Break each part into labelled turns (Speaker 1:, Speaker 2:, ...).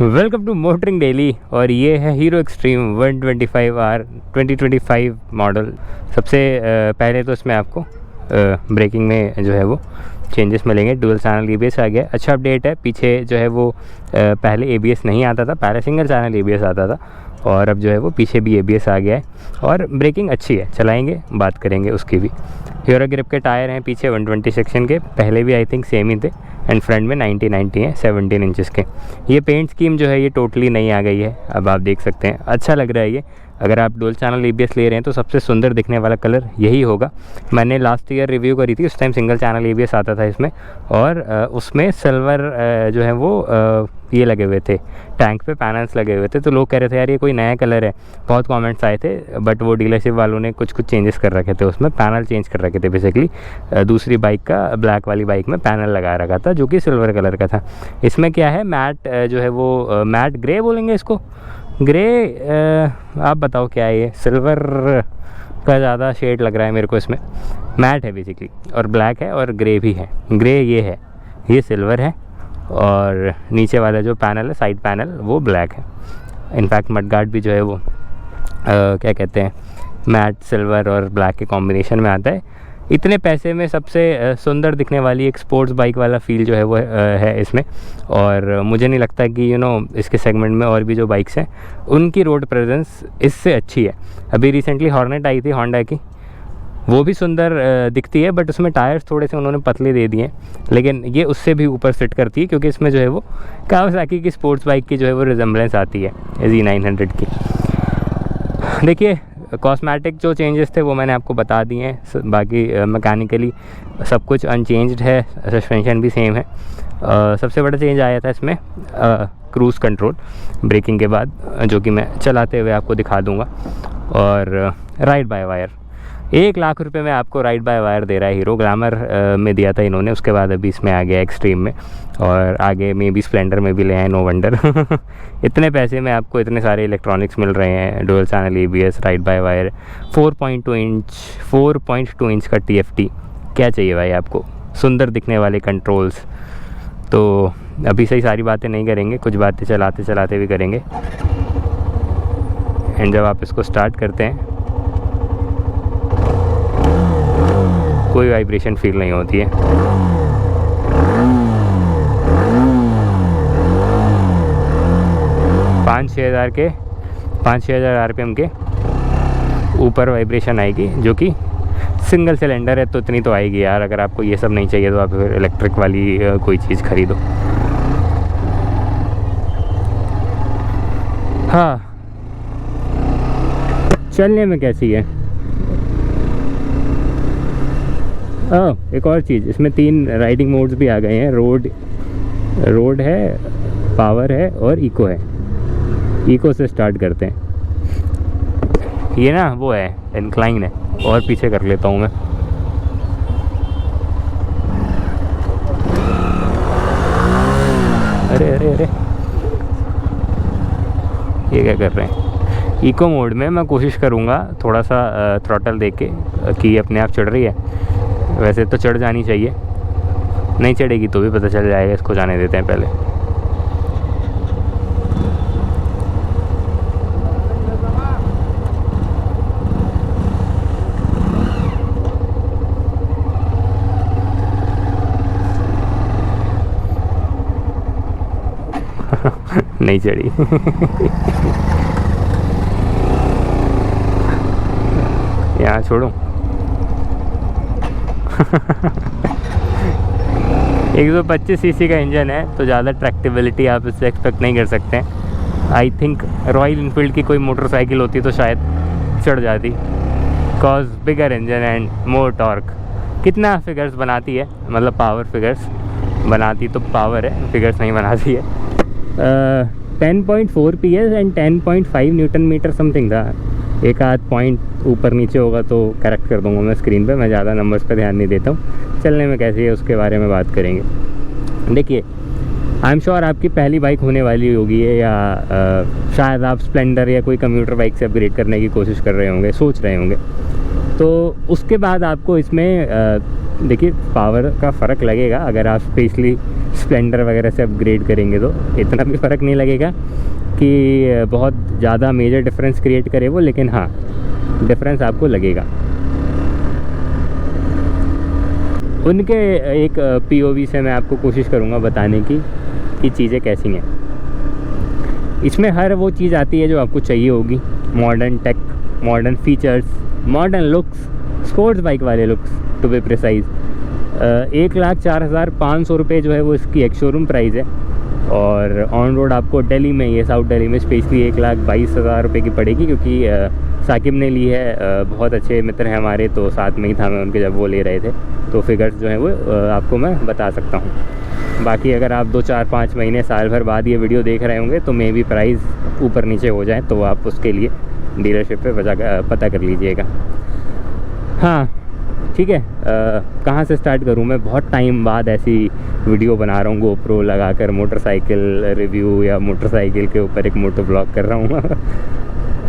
Speaker 1: Welcome to motoring daily. और ये है हीरो एक्सट्रीम 125R 2025 मॉडल। सबसे पहले तो इसमें आपको ब्रेकिंग में जो है वो चेंजेस मिलेंगे। डुअल चैनल ABS आ गया, अच्छा अपडेट है। पीछे जो है वो पहले ABS नहीं आता था, पहले सिंगल चैनल ABS आता था और अब जो है वो पीछे भी ABS आ गया है और ब्रेकिंग अच्छी है। चलाएंगे, बात करेंगे उसकी भी। हीरो ग्रिप के टायर हैं पीछे 120 सेक्शन के, पहले भी आई थिंक सेम ही थे, एंड फ्रंट में 90 हैं 17 इंचेस के। ये पेंट स्कीम जो है ये टोटली नई आ गई है, अब आप देख सकते हैं, अच्छा लग रहा है ये। अगर आप डुअल चैनल ABS ले रहे हैं तो सबसे सुंदर दिखने वाला कलर यही होगा। मैंने लास्ट ईयर रिव्यू करी थी, उस टाइम सिंगल चैनल ABS आता था इसमें, और उसमें सिल्वर जो है वो ये लगे हुए थे, टैंक पे पैनल्स लगे हुए थे। तो लोग कह रहे थे यार ये कोई नया कलर है, बहुत कमेंट्स आए थे, बट वो डीलरशिप वालों ने कुछ चेंजेस कर रखे थे, उसमें पैनल चेंज कर रखे थे बेसिकली। दूसरी बाइक का, ब्लैक वाली बाइक में पैनल लगा रखा था जो कि सिल्वर कलर का था। इसमें क्या है, मैट जो है वो मैट ग्रे बोलेंगे इसको, ग्रे। आप बताओ क्या है ये, सिल्वर का ज़्यादा शेड लग रहा है मेरे को इसमें। मैट है बेसिकली, और ब्लैक है और ग्रे भी है। ग्रे ये है, ये सिल्वर है, और नीचे वाला जो पैनल है, साइड पैनल, वो ब्लैक है। इनफैक्ट मडगार्ड भी जो है वो क्या कहते हैं, मैट सिल्वर और ब्लैक के कॉम्बिनेशन में आता है। इतने पैसे में सबसे सुंदर दिखने वाली एक स्पोर्ट्स बाइक वाला फील जो है वो है इसमें। और मुझे नहीं लगता कि इसके सेगमेंट में और भी जो बाइक्स हैं उनकी रोड प्रेजेंस इससे अच्छी है। अभी रिसेंटली हॉर्नेट आई थी होंडा की, वो भी सुंदर दिखती है, बट उसमें टायर्स थोड़े से उन्होंने पतले दे दिए हैं, लेकिन ये उससे भी ऊपर फिट करती है, क्योंकि इसमें जो है वो कावासाकी की स्पोर्ट्स बाइक की जो है वो रिजेम्बलेंस आती है Z900 की। देखिए, कॉस्मेटिक जो चेंजेस थे वो मैंने आपको बता दिए हैं, बाकी मैकेनिकली सब कुछ अनचेंज्ड है, सस्पेंशन भी सेम है। सबसे बड़ा चेंज आया था इसमें क्रूज़ कंट्रोल ब्रेकिंग के बाद, जो कि मैं चलाते हुए आपको दिखा दूंगा। और राइड बाय वायर, 1 लाख रुपए में आपको राइड बाय वायर दे रहा है हीरो। ग्लैमर में दिया था इन्होंने, उसके बाद अभी इसमें आ गया एक्सट्रीम में, और आगे में भी स्प्लेंडर में भी ले आए, नो वंडर। इतने पैसे में आपको इतने सारे इलेक्ट्रॉनिक्स मिल रहे हैं, dual channel ABS, ride by wire, 4.2 inch का TFT। क्या चाहिए भाई आपको, सुंदर दिखने वाले कंट्रोल्स। तो अभी सही सारी बातें नहीं करेंगे, कुछ बातें चलाते चलाते भी करेंगे। एंड जब आप इसको स्टार्ट करते हैं कोई वाइब्रेशन फील नहीं होती है। पाँच छः हज़ार RPM के ऊपर वाइब्रेशन आएगी, जो कि सिंगल सिलेंडर है तो इतनी तो आएगी यार। अगर आपको ये सब नहीं चाहिए तो आप फिर इलेक्ट्रिक वाली कोई चीज़ खरीदो। हाँ, चलने में कैसी है। एक और चीज़, इसमें 3 राइडिंग मोड्स भी आ गए हैं। रोड है, पावर है और इको है। इको से स्टार्ट करते हैं। ये ना वो है, इंक्लाइन है, और पीछे कर लेता हूँ मैं। अरे अरे अरे, ये क्या कर रहे हैं। इको मोड में मैं कोशिश करूँगा थोड़ा सा थ्रॉटल दे के कि अपने आप चढ़ रही है। वैसे तो चढ़ जानी चाहिए, नहीं चढ़ेगी तो भी पता चल जाएगा। इसको जाने देते हैं पहले। नहीं चढ़ी। यहाँ छोड़ूं। 125 सीसी का इंजन है, तो ज़्यादा ट्रैक्टिबिलिटी आप इससे एक्सपेक्ट नहीं कर सकते हैं। आई थिंक रॉयल इनफील्ड की कोई मोटरसाइकिल होती तो शायद चढ़ जाती, cause bigger engine and more torque. कितना फिगर्स बनाती है, मतलब पावर फिगर्स बनाती तो पावर है, फिगर्स नहीं बनाती है। 10.4 PS and 10.5 newton metre something था। एक आध पॉइंट ऊपर नीचे होगा तो करेक्ट कर दूंगा मैं स्क्रीन पे, मैं ज़्यादा नंबर्स पे ध्यान नहीं देता हूँ। चलने में कैसी है उसके बारे में बात करेंगे। देखिए, आई एम श्योर आपकी पहली बाइक होने वाली होगी या शायद आप स्प्लेंडर या कोई कम्यूटर बाइक से अपग्रेड करने की कोशिश कर रहे होंगे, सोच रहे होंगे। तो उसके बाद आपको इसमें देखिए पावर का फ़र्क लगेगा। अगर आप स्पेशली स्प्लेंडर वगैरह से अपग्रेड करेंगे तो इतना भी फ़र्क नहीं लगेगा कि बहुत ज़्यादा मेजर डिफरेंस क्रिएट करे वो, लेकिन हाँ डिफरेंस आपको लगेगा। उनके एक POV से मैं आपको कोशिश करूँगा बताने की कि चीज़ें कैसी हैं। इसमें हर वो चीज़ आती है जो आपको चाहिए होगी, modern tech, modern features, modern looks, sports bike वाले लुक्स टू बी प्रिसाइज। 1,04,500 रुपये जो है वो इसकी एक शोरूम प्राइस है, और ऑन रोड आपको दिल्ली में, ये साउथ दिल्ली में स्पेशली 1,22,000 रुपये की पड़ेगी, क्योंकि साकिब ने ली है। बहुत अच्छे मित्र हैं हमारे, तो साथ में ही था मैं उनके जब वो ले रहे थे, तो फिगर्स जो हैं वो आपको मैं बता सकता हूँ। बाकी अगर आप 2, 4, 5 महीने, साल भर बाद ये वीडियो देख रहे होंगे तो मे भी प्राइस ऊपर नीचे हो जाए, तो आप उसके लिए डीलरशिप पे पता कर लीजिएगा। हाँ ठीक है, कहाँ से स्टार्ट करूँ? मैं बहुत टाइम बाद ऐसी वीडियो बना रहा हूँ GoPro लगा कर, मोटरसाइकिल रिव्यू या मोटरसाइकिल के ऊपर एक मोटो ब्लॉग कर रहा हूँ।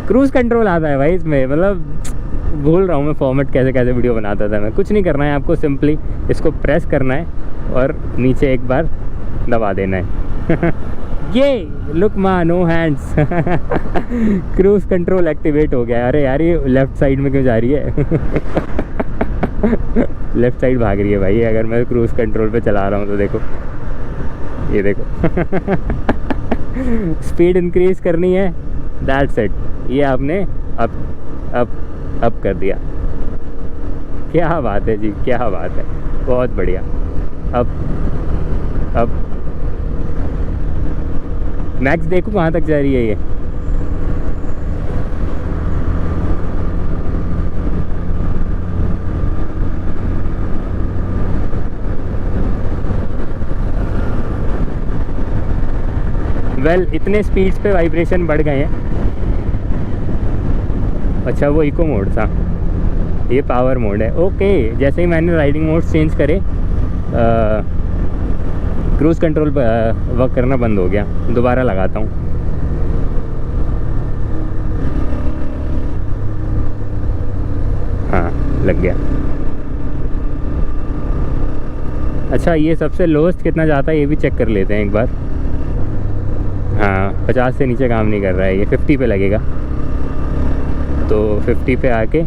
Speaker 1: क्रूज़ कंट्रोल आता है भाई इसमें, मतलब भूल रहा हूँ मैं फॉर्मेट कैसे कैसे वीडियो बनाता था मैं। कुछ नहीं करना है आपको, सिंपली इसको प्रेस करना है और नीचे एक बार दबा देना है। ये look ma, no hands. Cruise control activate हो गया। अरे यार ये लेफ़्ट साइड में क्यों जा रही है? लेफ़्ट साइड भाग रही है भाई, अगर मैं क्रूज़ कंट्रोल पे चला रहा हूँ तो देखो, ये देखो। स्पीड इंक्रीज करनी है, दैट्स इट। ये आपने अब कर दिया। क्या बात है जी, क्या बात है, बहुत बढ़िया। अब मैक्स देखो कहाँ तक जा रही है ये। वेल इतने स्पीड्स पे वाइब्रेशन बढ़ गए हैं। अच्छा वो इको मोड था, ये पावर मोड है। ओके, जैसे ही मैंने राइडिंग मोड चेंज करे क्रूज़ कंट्रोल वर्क करना बंद हो गया। दोबारा लगाता हूँ। हाँ लग गया। अच्छा ये सबसे लोएस्ट कितना जाता है ये भी चेक कर लेते हैं एक बार। हाँ 50 से नीचे काम नहीं कर रहा है ये, 50 पे लगेगा। तो 50 पे आके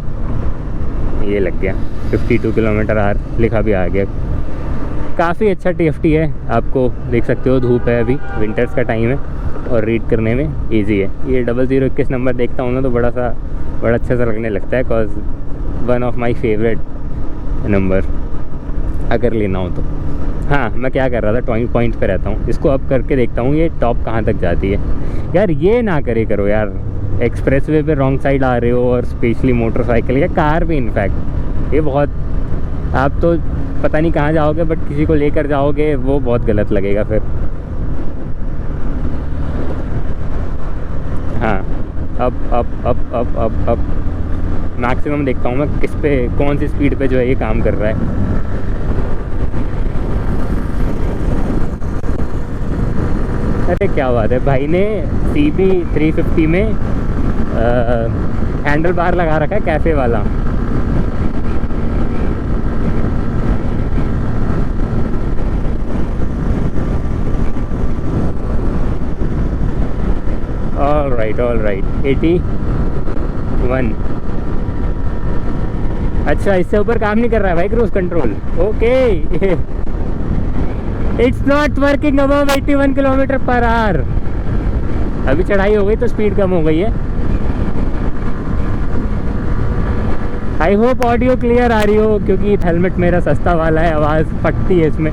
Speaker 1: ये लग गया, 52 km/h लिखा भी आ गया। काफ़ी अच्छा TFT है, आपको देख सकते हो। धूप है, अभी विंटर्स का टाइम है और रीड करने में इजी है। ये 0021 नंबर देखता हूँ ना तो बड़ा अच्छा सा लगने लगता है, cause one of my favourite number अगर लेना हो तो। हाँ मैं क्या कर रहा था, पॉइंट पे रहता हूँ। इसको अब करके देखता हूँ ये टॉप कहाँ तक जाती है। यार ये ना करो यार, एक्सप्रेसवे पे रॉन्ग साइड आ रहे हो, और स्पेशली मोटरसाइकिल या कार भी इनफैक्ट। ये बहुत, आप तो पता नहीं कहाँ जाओगे, बट किसी को लेकर जाओगे वो बहुत गलत लगेगा फिर। हाँ अब मैक्सिमम देखता हूँ मैं किस पे, कौन सी स्पीड पे जो है ये काम कर रहा है। अरे क्या बात है, भाई ने CB 350 में हैंडल बार लगा रखा है कैफ़े वाला। All right 81। अच्छा इससे ऊपर काम नहीं कर रहा है भाई cruise control. Okay it's not working above 81 km/h। अभी चढ़ाई हो गई तो स्पीड कम हो गई है। आई होप ऑडियो क्लियर आ रही हो, क्योंकि हेलमेट मेरा सस्ता वाला है, आवाज़ फटती है इसमें।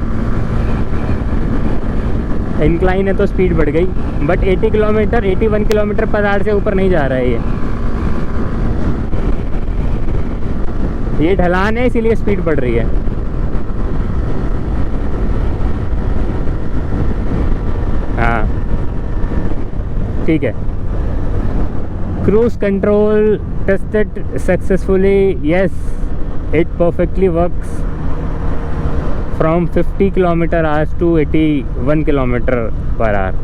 Speaker 1: इंक्लाइन है तो स्पीड बढ़ गई, बट 81 km/h से ऊपर नहीं जा रहा है ये ढलान है इसीलिए स्पीड बढ़ रही है। हाँ ठीक है। Cruise control tested successfully, yes it perfectly works from 50 km/h to 81 km/h.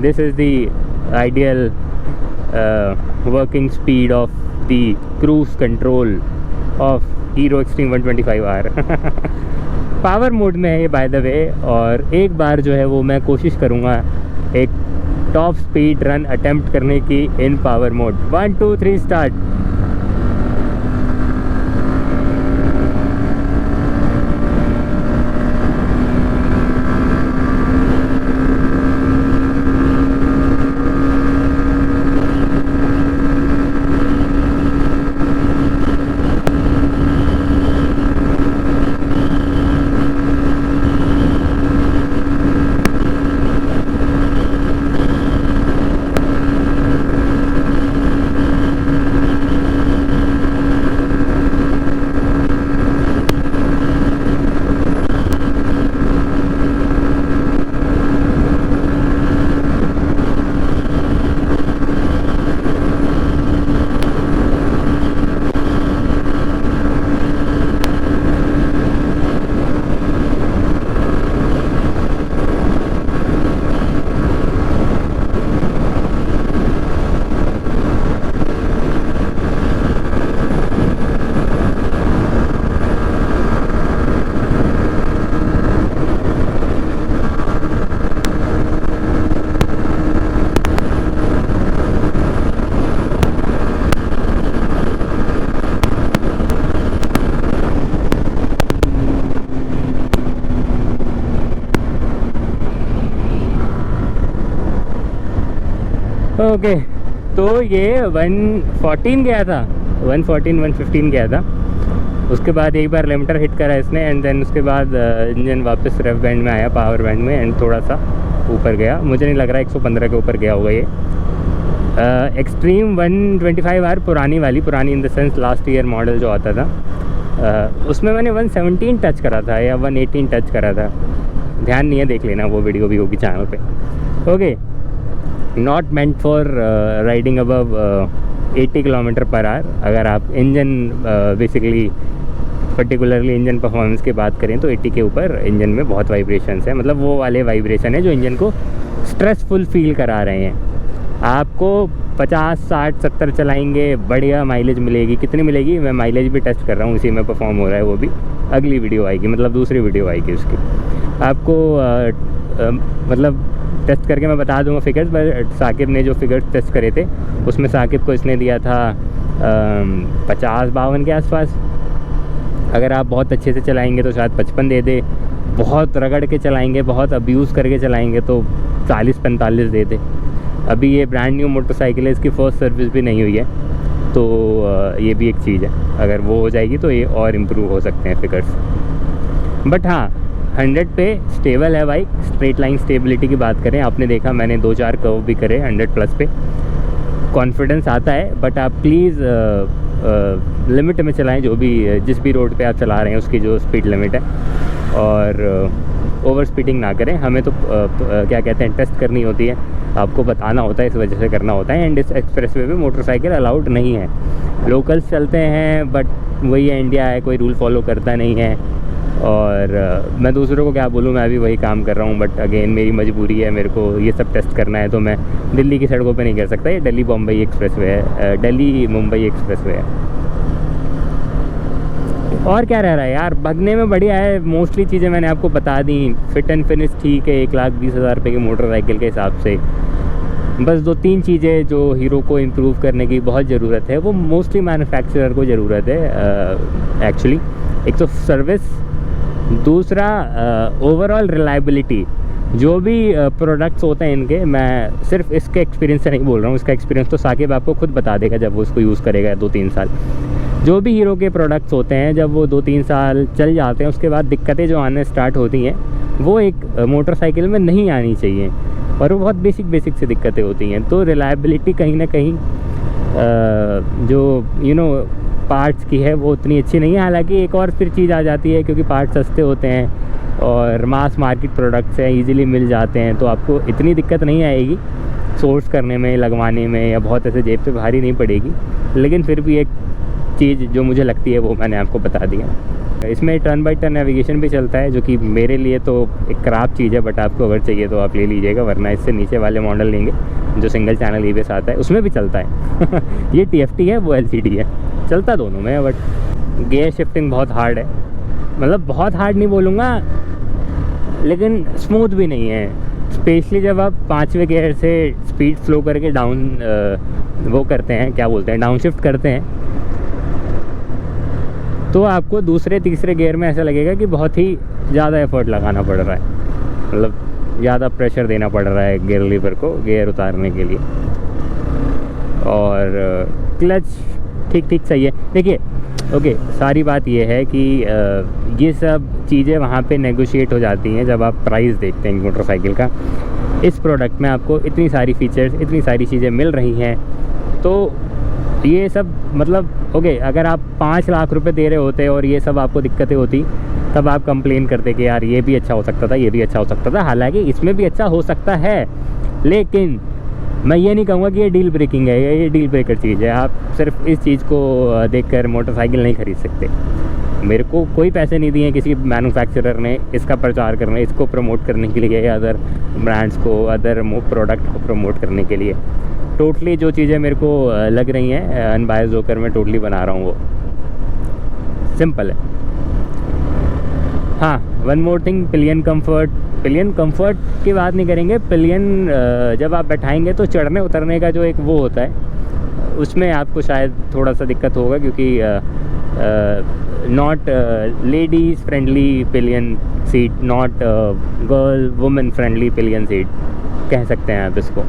Speaker 1: This is the ideal working speed of the cruise control of Hero Extreme 125R. Power mode में है ये बाय द वे। और एक बार जो है वो मैं कोशिश करूँगा एक टॉप स्पीड रन अटेम्प्ट करने की इन पावर मोड। 1 2 3 स्टार्ट। ओके तो ये 114 गया था, 114 115 गया था। उसके बाद एक बार लिमिटर हिट करा इसने एंड देन उसके बाद इंजन वापस रेफ बैंड में आया, पावर बैंड में, एंड थोड़ा सा ऊपर गया। मुझे नहीं लग रहा 115 के ऊपर गया होगा ये। एक्सट्रीम 125R पुरानी in the sense last year model जो आता था, उसमें मैंने 117 टच करा था या 118 टच करा था, ध्यान नहीं है, देख लेना, वो वीडियो भी होगी चैनल पे। Okay, not meant for riding above 80 km/h। अगर आप engine basically particularly engine performance की बात करें तो 80 के ऊपर इंजन में बहुत वाइब्रेशंस है, मतलब वो वाले वाइब्रेशन है जो इंजन को स्ट्रेसफुल फील करा रहे हैं। आपको 50 60 70 चलाएंगे, बढ़िया माइलेज मिलेगी। कितनी मिलेगी मैं माइलेज भी टेस्ट कर रहा हूँ, इसी में परफॉर्म हो रहा है, वो भी अगली वीडियो आएगी, मतलब दूसरी वीडियो आएगी उसकी, आपको मतलब टेस्ट करके मैं बता दूंगा फिगर्स। बट साकिब ने जो फिगर्स टेस्ट करे थे उसमें साकिब को इसने दिया था 50-52 के आसपास। अगर आप बहुत अच्छे से चलाएंगे तो शायद 55 दे दे, बहुत रगड़ के चलाएंगे, बहुत अब्यूज़ करके चलाएंगे तो 40-45 दे दे। अभी ये ब्रांड न्यू मोटरसाइकिल है, इसकी फ़र्स्ट सर्विस भी नहीं हुई है, तो ये भी एक चीज़ है। अगर वो हो जाएगी तो ये और इम्प्रूव हो सकते हैं फिगर्स। बट हाँ, 100 पे स्टेबल है बाइक। स्ट्रेट लाइन स्टेबिलिटी की बात करें, आपने देखा मैंने 2-4 कर्व भी करे 100+ पे, कॉन्फिडेंस आता है। बट आप प्लीज़ लिमिट में चलाएं, जो भी जिस भी रोड पे आप चला रहे हैं उसकी जो स्पीड लिमिट है, और ओवर स्पीडिंग ना करें। हमें तो क्या कहते हैं, टेस्ट करनी होती है, आपको बताना होता है, इस वजह से करना होता है। एंड इस एक्सप्रेसवे पे मोटरसाइकिल अलाउड नहीं है। लोकल्स चलते हैं बट वही है, इंडिया है, कोई रूल फॉलो करता नहीं है। और मैं दूसरों को क्या बोलूँ, मैं भी वही काम कर रहा हूँ। बट अगेन मेरी मजबूरी है, मेरे को ये सब टेस्ट करना है, तो मैं दिल्ली की सड़कों पे नहीं कर सकता। ये दिल्ली मुंबई एक्सप्रेसवे है, दिल्ली मुंबई एक्सप्रेसवे है। और क्या रह रहा है यार, भगने में बढ़िया है। मोस्टली चीज़ें मैंने आपको बता दी। फिट एंड फिनिश ठीक है 1,20,000 रुपये की मोटरसाइकिल के हिसाब से। बस 2-3 चीज़ें जो हीरो को इम्प्रूव करने की बहुत ज़रूरत है, वो मोस्टली मैन्युफैक्चरर को ज़रूरत है एक्चुअली। एक तो सर्विस, दूसरा ओवरऑल रिलायबिलिटी। जो भी प्रोडक्ट्स होते हैं इनके, मैं सिर्फ इसके एक्सपीरियंस से नहीं बोल रहा हूँ, इसका एक्सपीरियंस तो साकिब आपको खुद बता देगा जब वो उसको यूज़ करेगा 2-3 साल। जो भी हीरो के प्रोडक्ट्स होते हैं, जब वो 2-3 साल चल जाते हैं, उसके बाद दिक्कतें जो आने स्टार्ट होती हैं, वो एक मोटरसाइकिल में नहीं आनी चाहिए, और वो बहुत बेसिक से दिक्कतें होती हैं। तो रिलायबिलिटी कहीं ना कहीं जो पार्ट्स की है वो उतनी अच्छी नहीं है। हालांकि एक और फिर चीज़ आ जाती है, क्योंकि पार्ट्स सस्ते होते हैं और मास मार्केट प्रोडक्ट्स हैं, इजीली मिल जाते हैं, तो आपको इतनी दिक्कत नहीं आएगी सोर्स करने में, लगवाने में, या बहुत ऐसे जेब पे भारी नहीं पड़ेगी। लेकिन फिर भी एक चीज़ जो मुझे लगती है वो मैंने आपको बता दिया। इसमें टर्न बाई टर्न नेविगेशन भी चलता है, जो कि मेरे लिए तो एक ख़राब चीज़ है, बट आपको अगर चाहिए तो आप ले लीजिएगा, वरना इससे नीचे वाले मॉडल लेंगे जो सिंगल चैनल EBS आता है, उसमें भी चलता है। ये TFT है, वो LCD है, चलता दोनों में। बट गियर शिफ्टिंग बहुत हार्ड है, मतलब बहुत हार्ड नहीं बोलूँगा, लेकिन स्मूथ भी नहीं है। स्पेशली जब आप 5वें गियर से स्पीड स्लो करके डाउन वो करते हैं, क्या बोलते हैं, डाउन शिफ्ट करते हैं, तो आपको दूसरे तीसरे गियर में ऐसा लगेगा कि बहुत ही ज़्यादा एफर्ट लगाना पड़ रहा है, मतलब ज़्यादा प्रेशर देना पड़ रहा है गियर लीवर को गियर उतारने के लिए। और क्लच ठीक ठीक सही है। देखिए ओके, सारी बात ये है कि ये सब चीज़ें वहाँ पे नेगोशिएट हो जाती हैं जब आप प्राइस देखते हैं मोटरसाइकिल का। इस प्रोडक्ट में आपको इतनी सारी फीचर्स, इतनी सारी चीज़ें मिल रही हैं, तो ये सब मतलब ओके, अगर आप 5 लाख रुपए दे रहे होते और ये सब आपको दिक्कतें होती, तब आप कंप्लेन करते कि यार ये भी अच्छा हो सकता था, ये भी अच्छा हो सकता था। हालांकि इसमें भी अच्छा हो सकता है, लेकिन मैं ये नहीं कहूँगा कि ये डील ब्रेकिंग है, ये डील ब्रेकर चीज़ है। आप सिर्फ इस चीज़ को देखकर मोटरसाइकिल नहीं ख़रीद सकते। मेरे को कोई पैसे नहीं दिए किसी मैन्युफैक्चरर ने इसका प्रचार करने, इसको प्रमोट करने के लिए, या अदर ब्रांड्स को, अदर प्रोडक्ट को प्रमोट करने के लिए। टोटली जो चीज़ें मेरे को लग रही हैं अनबायस्ड होकर मैं टोटली बना रहा हूँ, वो सिंपल है। हाँ, one more thing, pillion comfort. Pillion comfort की बात नहीं करेंगे, पिलियन जब आप बैठाएंगे तो चढ़ने उतरने का जो एक वो होता है, उसमें आपको शायद थोड़ा सा दिक्कत होगा, क्योंकि not ladies friendly pillion seat, not girl women friendly pillion seat कह सकते हैं आप इसको,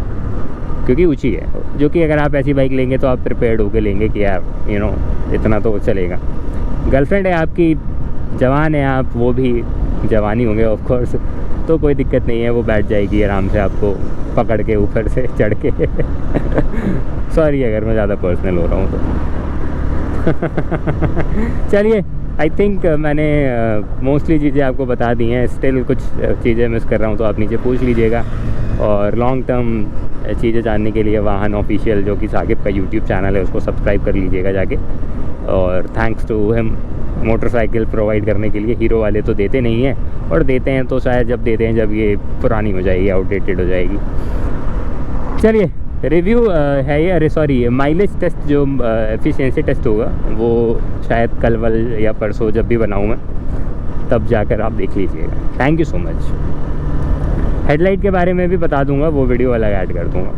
Speaker 1: क्योंकि ऊंची है। जो कि अगर आप ऐसी बाइक लेंगे तो आप प्रिपेयर्ड होकर लेंगे कि यार इतना तो चलेगा। गर्लफ्रेंड है आपकी, जवान है आप, वो भी जवानी होंगे ऑफ कोर्स, तो कोई दिक्कत नहीं है, वो बैठ जाएगी आराम से आपको पकड़ के ऊपर से चढ़ के। सॉरी अगर मैं ज़्यादा पर्सनल हो रहा हूँ तो। चलिए, आई थिंक मैंने मोस्टली चीज़ें आपको बता दी हैं। स्टिल कुछ चीज़ें मिस कर रहा हूँ तो आप नीचे पूछ लीजिएगा। और लॉन्ग टर्म चीज़ें जानने के लिए वाहन ऑफिशियल, जो कि साकिब का यूट्यूब चैनल है, उसको सब्सक्राइब कर लीजिएगा जाके। और thanks to him motorcycle provide करने के लिए। हीरो वाले तो देते नहीं हैं, और देते हैं तो शायद जब देते हैं जब ये पुरानी हो जाएगी, आउटडेटेड हो जाएगी। चलिए, रिव्यू है ये, अरे सॉरी, माइलेज टेस्ट जो एफिशिएंसी टेस्ट होगा वो शायद कल वल या परसों जब भी बनाऊँ मैं, तब जाकर आप देख लीजिएगा। Thank you so much. Headlight के बारे में भी बता दूंगा, वो वीडियो अलग ऐड कर दूंगा।